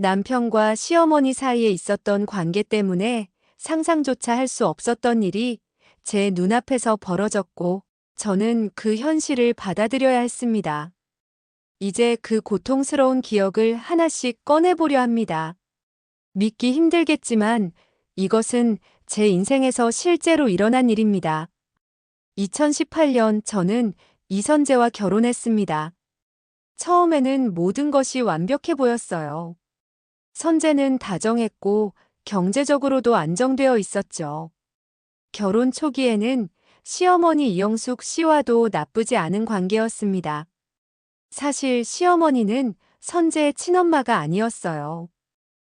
남편과 시어머니 사이에 있었던 관계 때문에 상상조차 할 수 없었던 일이 제 눈앞에서 벌어졌고, 저는 그 현실을 받아들여야 했습니다. 이제 그 고통스러운 기억을 하나씩 꺼내보려 합니다. 믿기 힘들겠지만 이것은 제 인생에서 실제로 일어난 일입니다. 2018년 저는 이선재와 결혼했습니다. 처음에는 모든 것이 완벽해 보였어요. 선재는 다정했고 경제적으로도 안정되어 있었죠. 결혼 초기에는 시어머니 이영숙 씨와도 나쁘지 않은 관계였습니다. 사실 시어머니는 선재의 친엄마가 아니었어요.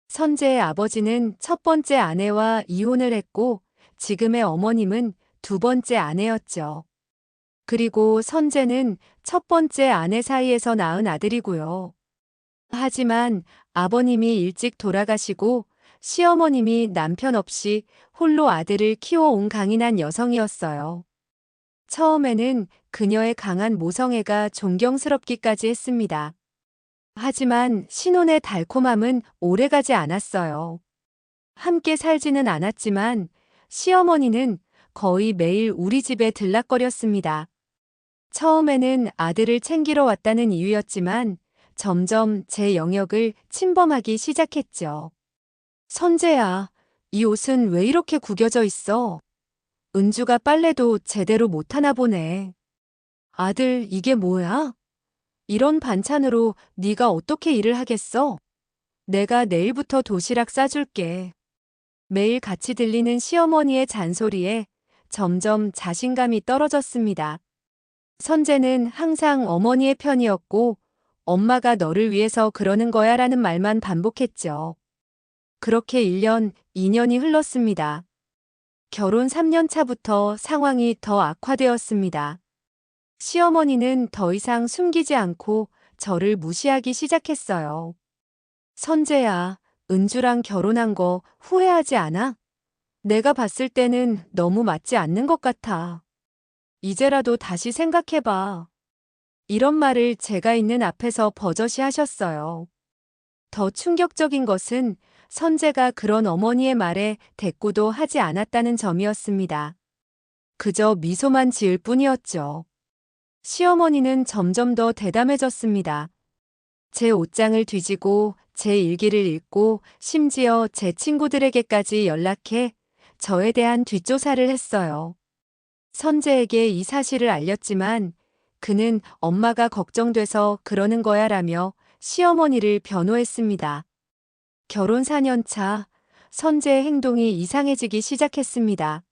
선재의 아버지는 첫 번째 아내와 이혼을 했고 지금의 어머님은 두 번째 아내였죠. 그리고 선재는 첫 번째 아내 사이에서 낳은 아들이고요. 하지만 아버님이 일찍 돌아가시고 시어머님이 남편 없이 홀로 아들을 키워온 강인한 여성이었어요. 처음에는 그녀의 강한 모성애가 존경스럽기까지 했습니다. 하지만 신혼의 달콤함은 오래가지 않았어요. 함께 살지는 않았지만 시어머니는 거의 매일 우리 집에 들락거렸습니다. 처음에는 아들을 챙기러 왔다는 이유였지만 점점 제 영역을 침범하기 시작했죠. 선재야, 이 옷은 왜 이렇게 구겨져 있어? 은주가 빨래도 제대로 못하나 보네. 아들, 이게 뭐야? 이런 반찬으로 네가 어떻게 일을 하겠어? 내가 내일부터 도시락 싸줄게. 매일 같이 들리는 시어머니의 잔소리에 점점 자신감이 떨어졌습니다. 선재는 항상 어머니의 편이었고 엄마가 너를 위해서 그러는 거야 라는 말만 반복했죠. 그렇게 1년, 2년이 흘렀습니다. 결혼 3년 차부터 상황이 더 악화되었습니다. 시어머니는 더 이상 숨기지 않고 저를 무시하기 시작했어요. 선재야, 은주랑 결혼한 거 후회하지 않아? 내가 봤을 때는 너무 맞지 않는 것 같아. 이제라도 다시 생각해봐. 이런 말을 제가 있는 앞에서 버젓이 하셨어요. 더 충격적인 것은 선재가 그런 어머니의 말에 대꾸도 하지 않았다는 점이었습니다. 그저 미소만 지을 뿐이었죠. 시어머니는 점점 더 대담해졌습니다. 제 옷장을 뒤지고 제 일기를 읽고 심지어 제 친구들에게까지 연락해 저에 대한 뒷조사를 했어요. 선재에게 이 사실을 알렸지만 그는 엄마가 걱정돼서 그러는 거야 라며 시어머니를 변호했습니다. 결혼 4년 차, 선재의 행동이 이상해지기 시작했습니다.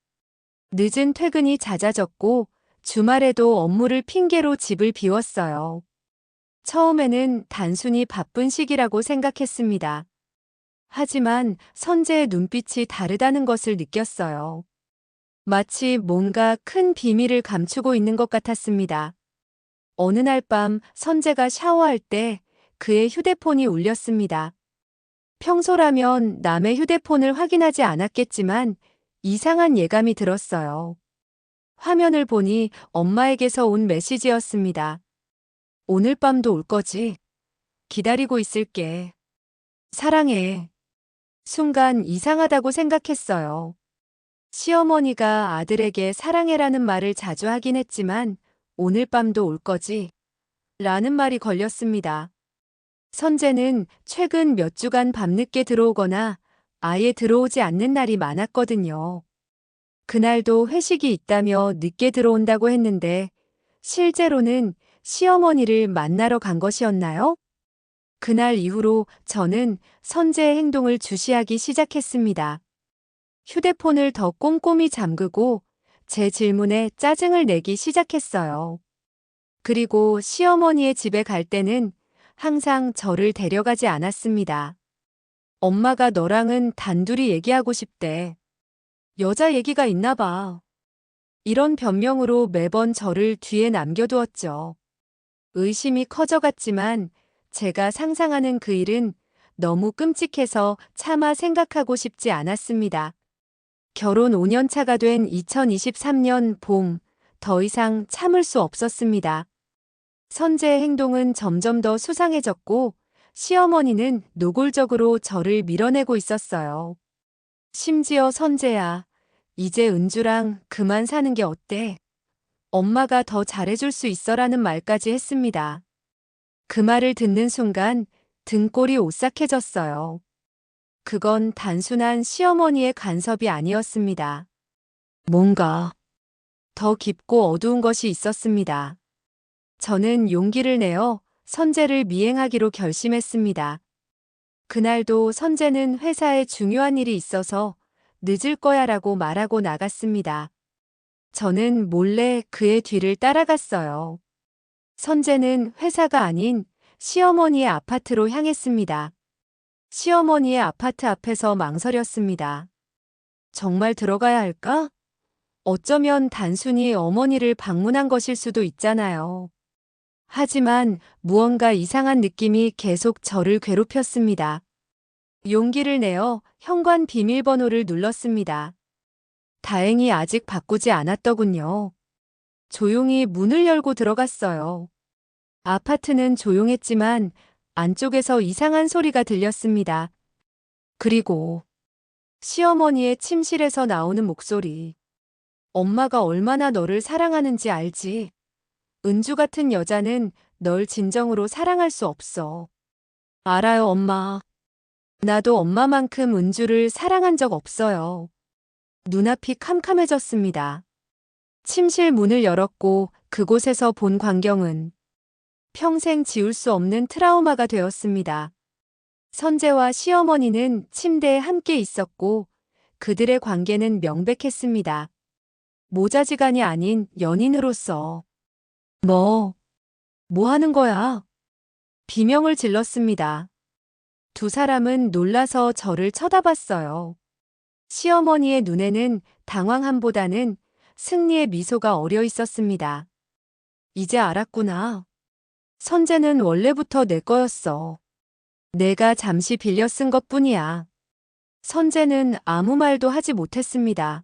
늦은 퇴근이 잦아졌고 주말에도 업무를 핑계로 집을 비웠어요. 처음에는 단순히 바쁜 시기라고 생각했습니다. 하지만 선재의 눈빛이 다르다는 것을 느꼈어요. 마치 뭔가 큰 비밀을 감추고 있는 것 같았습니다. 어느 날 밤 선재가 샤워할 때 그의 휴대폰이 울렸습니다. 평소라면 남의 휴대폰을 확인하지 않았겠지만 이상한 예감이 들었어요. 화면을 보니 엄마에게서 온 메시지였습니다. 오늘 밤도 올 거지? 기다리고 있을게. 사랑해. 순간 이상하다고 생각했어요. 시어머니가 아들에게 사랑해라는 말을 자주 하긴 했지만 오늘 밤도 올 거지? 라는 말이 걸렸습니다. 선재는 최근 몇 주간 밤늦게 들어오거나 아예 들어오지 않는 날이 많았거든요. 그날도 회식이 있다며 늦게 들어온다고 했는데 실제로는 시어머니를 만나러 간 것이었나요? 그날 이후로 저는 선재의 행동을 주시하기 시작했습니다. 휴대폰을 더 꼼꼼히 잠그고 제 질문에 짜증을 내기 시작했어요. 그리고 시어머니의 집에 갈 때는 항상 저를 데려가지 않았습니다. 엄마가 너랑은 단둘이 얘기하고 싶대. 여자 얘기가 있나 봐. 이런 변명으로 매번 저를 뒤에 남겨두었죠. 의심이 커져갔지만 제가 상상하는 그 일은 너무 끔찍해서 차마 생각하고 싶지 않았습니다. 결혼 5년 차가 된 2023년 봄, 더 이상 참을 수 없었습니다. 선재의 행동은 점점 더 수상해졌고 시어머니는 노골적으로 저를 밀어내고 있었어요. 심지어 선재야, 이제 은주랑 그만 사는 게 어때? 엄마가 더 잘해줄 수 있어라는 말까지 했습니다. 그 말을 듣는 순간 등골이 오싹해졌어요. 그건 단순한 시어머니의 간섭이 아니었습니다. 뭔가 더 깊고 어두운 것이 있었습니다. 저는 용기를 내어 선재를 미행하기로 결심했습니다. 그날도 선재는 회사에 중요한 일이 있어서 늦을 거야 라고 말하고 나갔습니다. 저는 몰래 그의 뒤를 따라갔어요. 선재는 회사가 아닌 시어머니의 아파트로 향했습니다. 시어머니의 아파트 앞에서 망설였습니다. 정말 들어가야 할까? 어쩌면 단순히 어머니를 방문한 것일 수도 있잖아요. 하지만 무언가 이상한 느낌이 계속 저를 괴롭혔습니다. 용기를 내어 현관 비밀번호를 눌렀습니다. 다행히 아직 바꾸지 않았더군요. 조용히 문을 열고 들어갔어요. 아파트는 조용했지만 안쪽에서 이상한 소리가 들렸습니다. 그리고 시어머니의 침실에서 나오는 목소리. 엄마가 얼마나 너를 사랑하는지 알지? 은주 같은 여자는 널 진정으로 사랑할 수 없어. 알아요, 엄마. 나도 엄마만큼 은주를 사랑한 적 없어요. 눈앞이 캄캄해졌습니다. 침실 문을 열었고 그곳에서 본 광경은 평생 지울 수 없는 트라우마가 되었습니다. 선재와 시어머니는 침대에 함께 있었고 그들의 관계는 명백했습니다. 모자지간이 아닌 연인으로서. 뭐 하는 거야? 비명을 질렀습니다. 두 사람은 놀라서 저를 쳐다봤어요. 시어머니의 눈에는 당황함보다는 승리의 미소가 어려 있었습니다. 이제 알았구나. 선재는 원래부터 내 거였어. 내가 잠시 빌려 쓴 것뿐이야. 선재는 아무 말도 하지 못했습니다.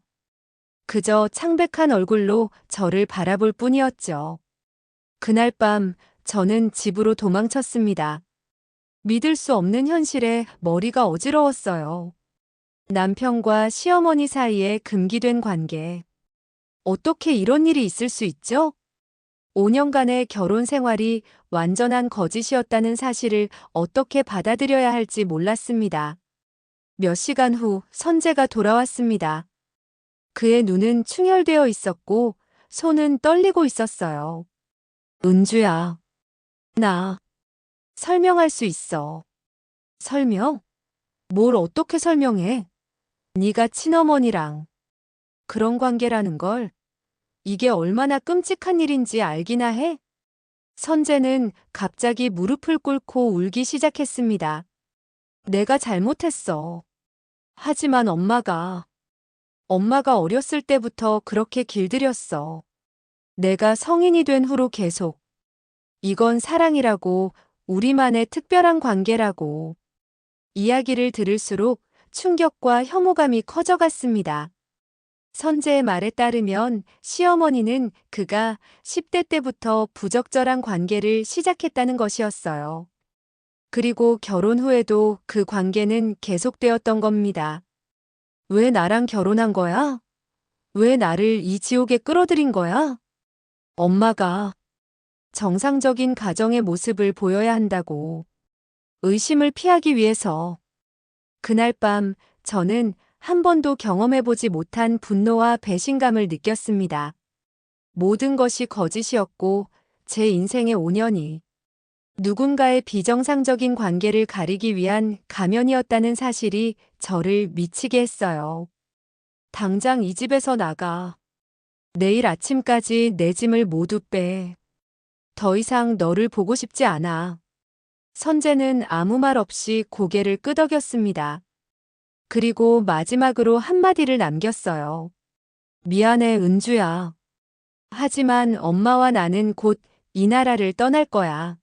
그저 창백한 얼굴로 저를 바라볼 뿐이었죠. 그날 밤 저는 집으로 도망쳤습니다. 믿을 수 없는 현실에 머리가 어지러웠어요. 남편과 시어머니 사이에 금기된 관계. 어떻게 이런 일이 있을 수 있죠? 5년간의 결혼 생활이 완전한 거짓이었다는 사실을 어떻게 받아들여야 할지 몰랐습니다. 몇 시간 후 선재가 돌아왔습니다. 그의 눈은 충혈되어 있었고 손은 떨리고 있었어요. 은주야, 나 설명할 수 있어. 설명? 뭘 어떻게 설명해? 네가 친어머니랑 그런 관계라는 걸 이게 얼마나 끔찍한 일인지 알기나 해? 선재는 갑자기 무릎을 꿇고 울기 시작했습니다. 내가 잘못했어. 하지만 엄마가 어렸을 때부터 그렇게 길들였어. 내가 성인이 된 후로 계속 이건 사랑이라고, 우리만의 특별한 관계라고. 이야기를 들을수록 충격과 혐오감이 커져갔습니다. 선재의 말에 따르면 시어머니는 그가 10대 때부터 부적절한 관계를 시작했다는 것이었어요. 그리고 결혼 후에도 그 관계는 계속되었던 겁니다. 왜 나랑 결혼한 거야? 왜 나를 이 지옥에 끌어들인 거야? 엄마가 정상적인 가정의 모습을 보여야 한다고. 의심을 피하기 위해서. 그날 밤 저는 한 번도 경험해보지 못한 분노와 배신감을 느꼈습니다. 모든 것이 거짓이었고 제 인생의 5년이 누군가의 비정상적인 관계를 가리기 위한 가면이었다는 사실이 저를 미치게 했어요. 당장 이 집에서 나가. 내일 아침까지 내 짐을 모두 빼. 더 이상 너를 보고 싶지 않아. 선재는 아무 말 없이 고개를 끄덕였습니다. 그리고 마지막으로 한마디를 남겼어요. 미안해, 은주야. 하지만 엄마와 나는 곧 이 나라를 떠날 거야.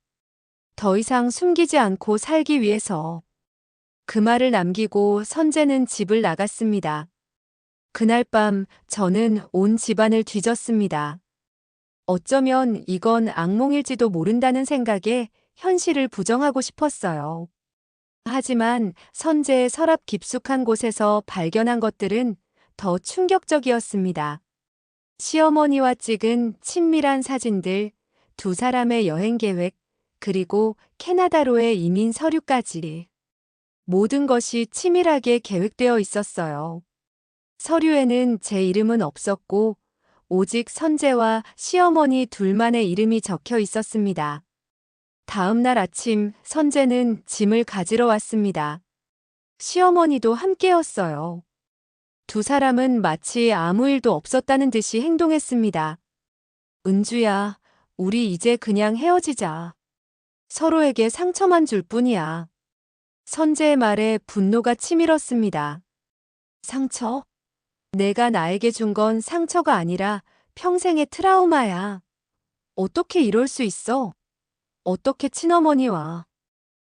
더 이상 숨기지 않고 살기 위해서. 그 말을 남기고 선재는 집을 나갔습니다. 그날 밤 저는 온 집안을 뒤졌습니다. 어쩌면 이건 악몽일지도 모른다는 생각에 현실을 부정하고 싶었어요. 하지만 선재의 서랍 깊숙한 곳에서 발견한 것들은 더 충격적이었습니다. 시어머니와 찍은 친밀한 사진들, 두 사람의 여행 계획, 그리고 캐나다로의 이민 서류까지. 모든 것이 치밀하게 계획되어 있었어요. 서류에는 제 이름은 없었고, 오직 선재와 시어머니 둘만의 이름이 적혀 있었습니다. 다음 날 아침, 선재는 짐을 가지러 왔습니다. 시어머니도 함께였어요. 두 사람은 마치 아무 일도 없었다는 듯이 행동했습니다. 은주야, 우리 이제 그냥 헤어지자. 서로에게 상처만 줄 뿐이야. 선재의 말에 분노가 치밀었습니다. 상처? 내가 나에게 준 건 상처가 아니라 평생의 트라우마야. 어떻게 이럴 수 있어? 어떻게 친어머니와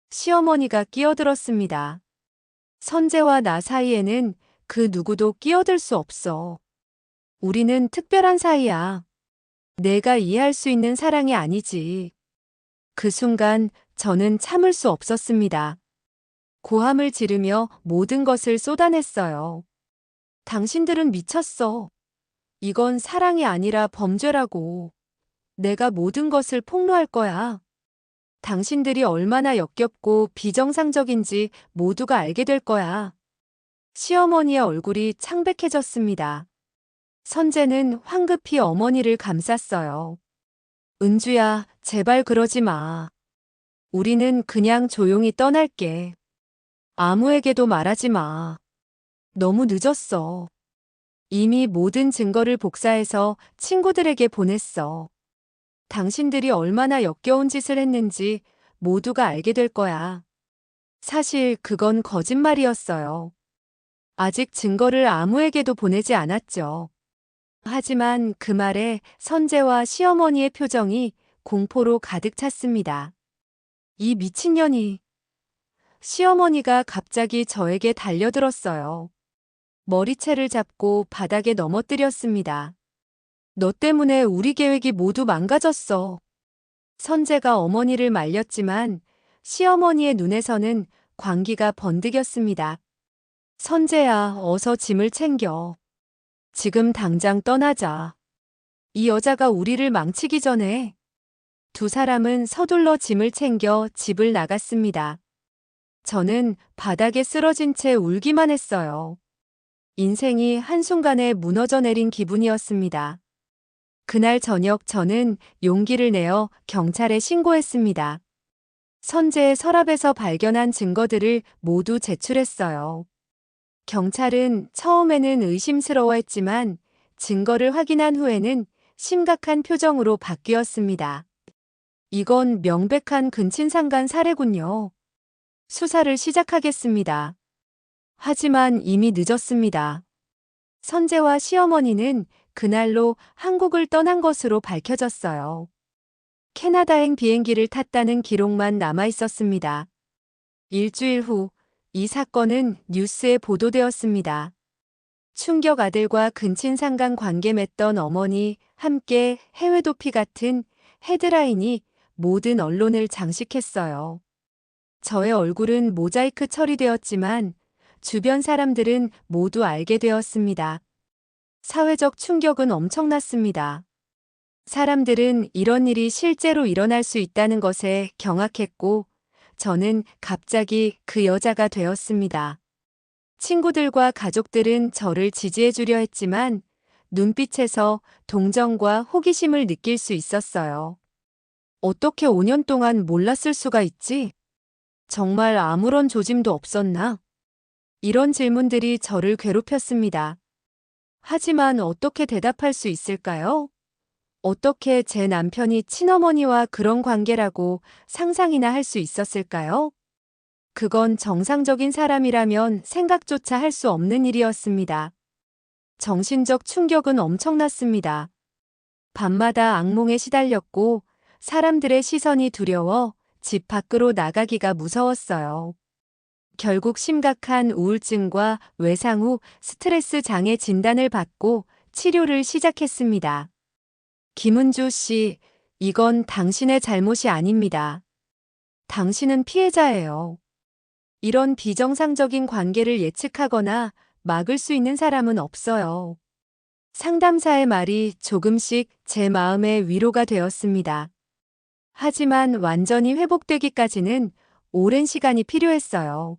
시어머니가 끼어들었습니다. 선재와 나 사이에는 그 누구도 끼어들 수 없어. 우리는 특별한 사이야. 내가 이해할 수 있는 사랑이 아니지. 그 순간 저는 참을 수 없었습니다. 고함을 지르며 모든 것을 쏟아냈어요. 당신들은 미쳤어. 이건 사랑이 아니라 범죄라고. 내가 모든 것을 폭로할 거야. 당신들이 얼마나 역겹고 비정상적인지 모두가 알게 될 거야. 시어머니의 얼굴이 창백해졌습니다. 선재는 황급히 어머니를 감쌌어요. 은주야, 제발 그러지 마. 우리는 그냥 조용히 떠날게. 아무에게도 말하지 마. 너무 늦었어. 이미 모든 증거를 복사해서 친구들에게 보냈어. 당신들이 얼마나 역겨운 짓을 했는지 모두가 알게 될 거야. 사실 그건 거짓말이었어요. 아직 증거를 아무에게도 보내지 않았죠. 하지만 그 말에 선재와 시어머니의 표정이 공포로 가득 찼습니다. 이 미친년이. 시어머니가 갑자기 저에게 달려들었어요. 머리채를 잡고 바닥에 넘어뜨렸습니다. 너 때문에 우리 계획이 모두 망가졌어. 선재가 어머니를 말렸지만 시어머니의 눈에서는 광기가 번득였습니다. 선재야, 어서 짐을 챙겨. 지금 당장 떠나자. 이 여자가 우리를 망치기 전에. 두 사람은 서둘러 짐을 챙겨 집을 나갔습니다. 저는 바닥에 쓰러진 채 울기만 했어요. 인생이 한순간에 무너져 내린 기분이었습니다. 그날 저녁 저는 용기를 내어 경찰에 신고했습니다. 선재의 서랍에서 발견한 증거들을 모두 제출했어요. 경찰은 처음에는 의심스러워했지만 증거를 확인한 후에는 심각한 표정으로 바뀌었습니다. 이건 명백한 근친상간 살해군요. 수사를 시작하겠습니다. 하지만 이미 늦었습니다. 선재와 시어머니는 그날로 한국을 떠난 것으로 밝혀졌어요. 캐나다행 비행기를 탔다는 기록만 남아 있었습니다. 일주일 후 이 사건은 뉴스에 보도되었습니다. 충격 아들과 근친상간 관계 맺던 어머니 함께 해외 도피 같은 헤드라인이 모든 언론을 장식했어요. 저의 얼굴은 모자이크 처리되었지만 주변 사람들은 모두 알게 되었습니다. 사회적 충격은 엄청났습니다. 사람들은 이런 일이 실제로 일어날 수 있다는 것에 경악했고, 저는 갑자기 그 여자가 되었습니다. 친구들과 가족들은 저를 지지해 주려 했지만, 눈빛에서 동정과 호기심을 느낄 수 있었어요. 어떻게 5년 동안 몰랐을 수가 있지? 정말 아무런 조짐도 없었나? 이런 질문들이 저를 괴롭혔습니다. 하지만 어떻게 대답할 수 있을까요? 어떻게 제 남편이 친어머니와 그런 관계라고 상상이나 할 수 있었을까요? 그건 정상적인 사람이라면 생각조차 할 수 없는 일이었습니다. 정신적 충격은 엄청났습니다. 밤마다 악몽에 시달렸고 사람들의 시선이 두려워 집 밖으로 나가기가 무서웠어요. 결국 심각한 우울증과 외상 후 스트레스 장애 진단을 받고 치료를 시작했습니다. 김은주 씨, 이건 당신의 잘못이 아닙니다. 당신은 피해자예요. 이런 비정상적인 관계를 예측하거나 막을 수 있는 사람은 없어요. 상담사의 말이 조금씩 제 마음의 위로가 되었습니다. 하지만 완전히 회복되기까지는 오랜 시간이 필요했어요.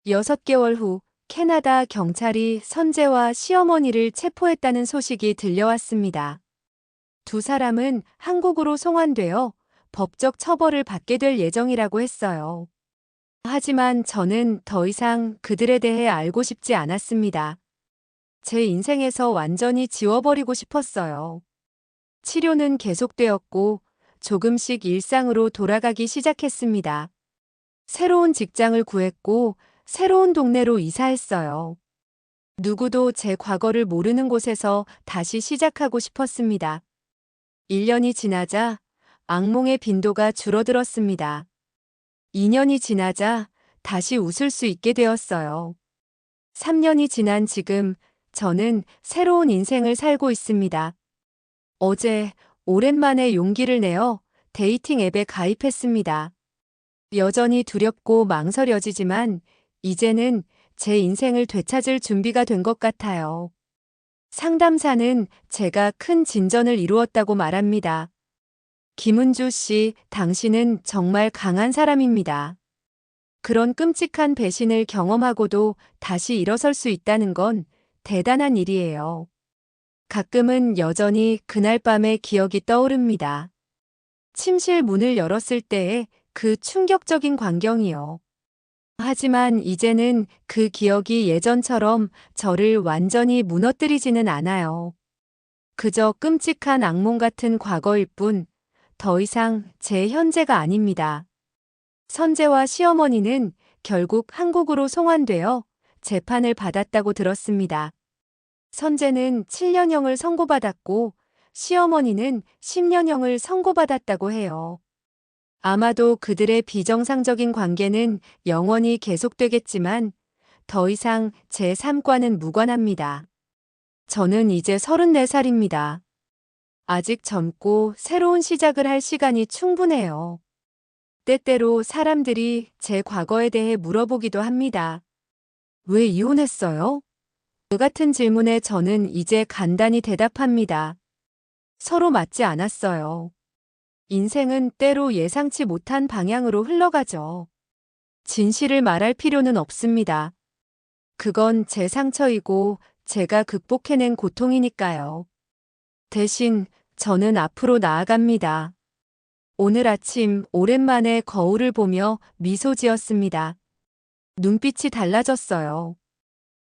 6개월 후 캐나다 경찰이 선재와 시어머니를 체포했다는 소식이 들려왔습니다. 두 사람은 한국으로 송환되어 법적 처벌을 받게 될 예정이라고 했어요. 하지만 저는 더 이상 그들에 대해 알고 싶지 않았습니다. 제 인생에서 완전히 지워버리고 싶었어요. 치료는 계속되었고 조금씩 일상으로 돌아가기 시작했습니다. 새로운 직장을 구했고 새로운 동네로 이사했어요. 누구도 제 과거를 모르는 곳에서 다시 시작하고 싶었습니다. 1년이 지나자 악몽의 빈도가 줄어들었습니다. 2년이 지나자 다시 웃을 수 있게 되었어요. 3년이 지난 지금 저는 새로운 인생을 살고 있습니다. 어제 오랜만에 용기를 내어 데이팅 앱에 가입했습니다. 여전히 두렵고 망설여지지만 이제는 제 인생을 되찾을 준비가 된 것 같아요. 상담사는 제가 큰 진전을 이루었다고 말합니다. 김은주 씨, 당신은 정말 강한 사람입니다. 그런 끔찍한 배신을 경험하고도 다시 일어설 수 있다는 건 대단한 일이에요. 가끔은 여전히 그날 밤의 기억이 떠오릅니다. 침실 문을 열었을 때의 그 충격적인 광경이요. 하지만 이제는 그 기억이 예전처럼 저를 완전히 무너뜨리지는 않아요. 그저 끔찍한 악몽 같은 과거일 뿐, 더 이상 제 현재가 아닙니다. 선재와 시어머니는 결국 한국으로 송환되어 재판을 받았다고 들었습니다. 선재는 7년형을 선고받았고 시어머니는 10년형을 선고받았다고 해요. 아마도 그들의 비정상적인 관계는 영원히 계속되겠지만 더 이상 제 삶과는 무관합니다. 저는 이제 34살입니다. 아직 젊고 새로운 시작을 할 시간이 충분해요. 때때로 사람들이 제 과거에 대해 물어보기도 합니다. 왜 이혼했어요? 그 같은 질문에 저는 이제 간단히 대답합니다. 서로 맞지 않았어요. 인생은 때로 예상치 못한 방향으로 흘러가죠. 진실을 말할 필요는 없습니다. 그건 제 상처이고 제가 극복해낸 고통이니까요. 대신 저는 앞으로 나아갑니다. 오늘 아침 오랜만에 거울을 보며 미소 지었습니다. 눈빛이 달라졌어요.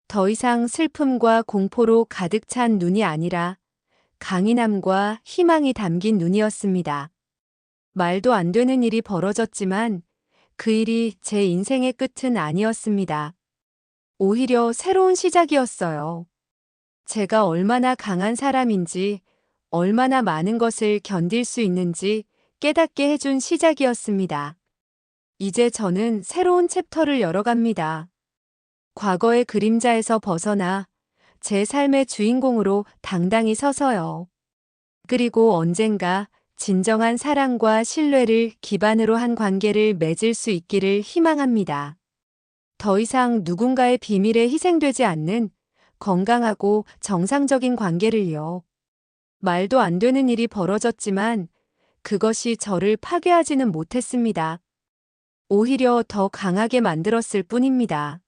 더 이상 슬픔과 공포로 가득 찬 눈이 아니라 강인함과 희망이 담긴 눈이었습니다. 말도 안 되는 일이 벌어졌지만 그 일이 제 인생의 끝은 아니었습니다. 오히려 새로운 시작이었어요. 제가 얼마나 강한 사람인지, 얼마나 많은 것을 견딜 수 있는지 깨닫게 해준 시작이었습니다. 이제 저는 새로운 챕터를 열어갑니다. 과거의 그림자에서 벗어나 제 삶의 주인공으로 당당히 서서요. 그리고 언젠가 진정한 사랑과 신뢰를 기반으로 한 관계를 맺을 수 있기를 희망합니다. 더 이상 누군가의 비밀에 희생되지 않는 건강하고 정상적인 관계를요. 말도 안 되는 일이 벌어졌지만 그것이 저를 파괴하지는 못했습니다. 오히려 더 강하게 만들었을 뿐입니다.